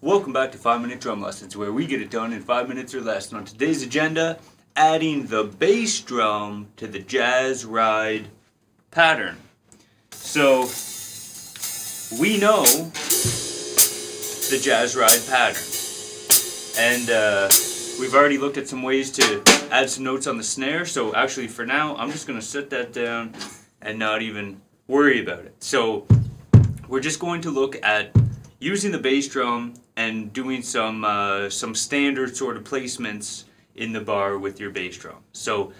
Welcome back to 5-Minute Drum Lessons, where we get it done in 5 minutes or less. And on today's agenda, adding the bass drum to the jazz ride pattern. So, we know the jazz ride pattern. And we've already looked at some ways to add some notes on the snare. So actually for now, I'm just going to set that down and not even worry about it. So, we're just going to look at using the bass drum and doing some standard sort of placements in the bar with your bass drum. So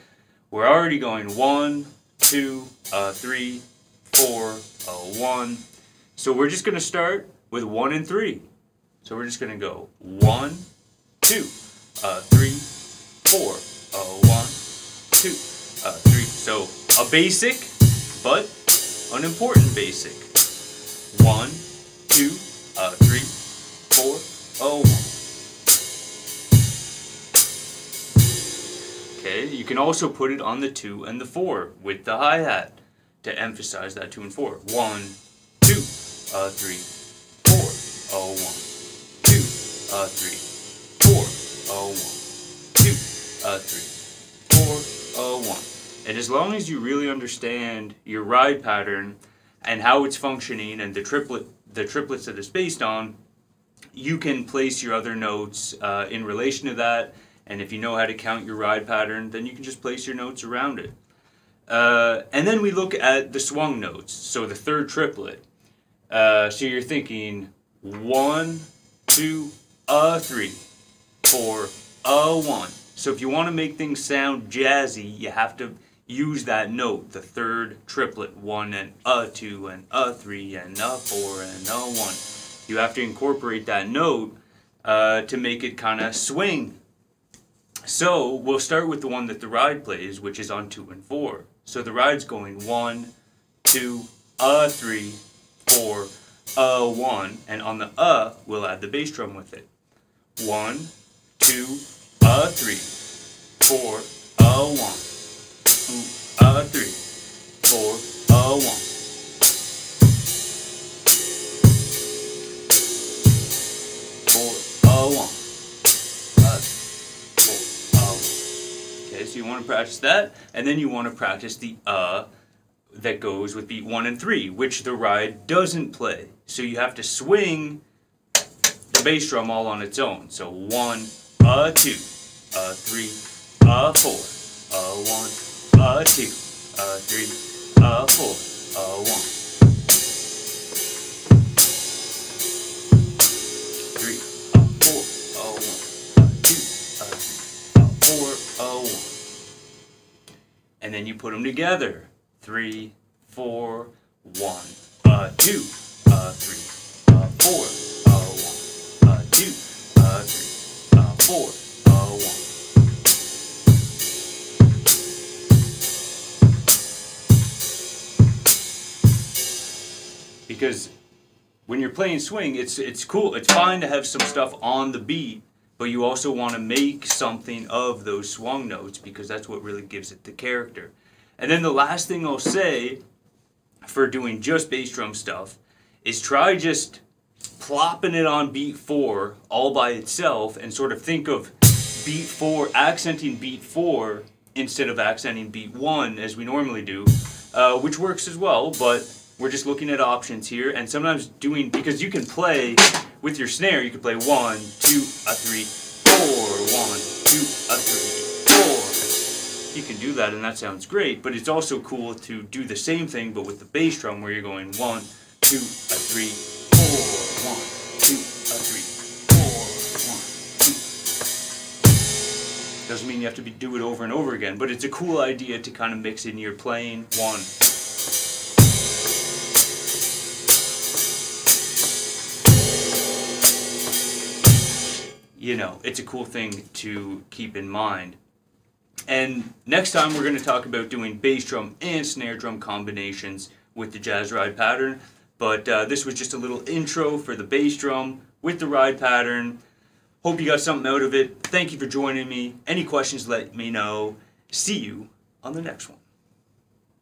we're already going 1, 2, 3, 4, 1. So we're just going to start with 1 and 3. So we're just going to go 1, 2, 3, 4, 1, 2, 3. So a basic, but an important basic. 1, 2, 3, 4, 1. Okay, you can also put it on the 2 and the 4 with the hi-hat to emphasize that 2 and 4. 1, 2, 3, 4, 1, 2, 3, 4, 1, 2, 3, 4, 1. And as long as you really understand your ride pattern and how it's functioning and the triplets that it's based on, you can place your other notes in relation to that. And if you know how to count your ride pattern, then you can just place your notes around it. And then we look at the swung notes, so the third triplet. So you're thinking 1, 2, 3, 4, 1. So if you want to make things sound jazzy, you have to use that note, the third triplet, 1 and 2 and 3 and 4 and 1. You have to incorporate that note to make it kind of swing. So we'll start with the one that the ride plays, which is on 2 and 4. So the ride's going 1, 2, 3, 4, 1, and on the we'll add the bass drum with it. 1, 2, 3, 4, 1. 3, 4, 1. 4, 1. 4, 1. Okay, so you want to practice that, and then you want to practice the that goes with beat 1 and 3, which the ride doesn't play. So you have to swing the bass drum all on its own. So 1, 2, 3, 4, 1, 2, 3, 4, 1. 3, 4, 1, 2, 3, 4, 1. And then you put them together. 3, 4, 1, 2, 3, 4, 1, 2, 3, 4, 1. Because when you're playing swing, it's cool. It's fine to have some stuff on the beat, but you also want to make something of those swung notes because that's what really gives it the character. And then the last thing I'll say for doing just bass drum stuff is try just plopping it on beat 4 all by itself and sort of think of beat 4, accenting beat 4 instead of accenting beat 1 as we normally do, which works as well, but we're just looking at options here, and sometimes because you can play with your snare, you can play 1, 2, 3, 4, 1, 2, 3, 4. You can do that, and that sounds great, but it's also cool to do the same thing, but with the bass drum, where you're going 1, 2, 3, 4, 1, 2, 3, 4, 1, 2. Doesn't mean you have to do it over and over again, but it's a cool idea to kind of mix in your playing 1. You know, it's a cool thing to keep in mind. And next time we're going to talk about doing bass drum and snare drum combinations with the jazz ride pattern. But this was just a little intro for the bass drum with the ride pattern. Hope you got something out of it. Thank you for joining me. Any questions, let me know. See you on the next one.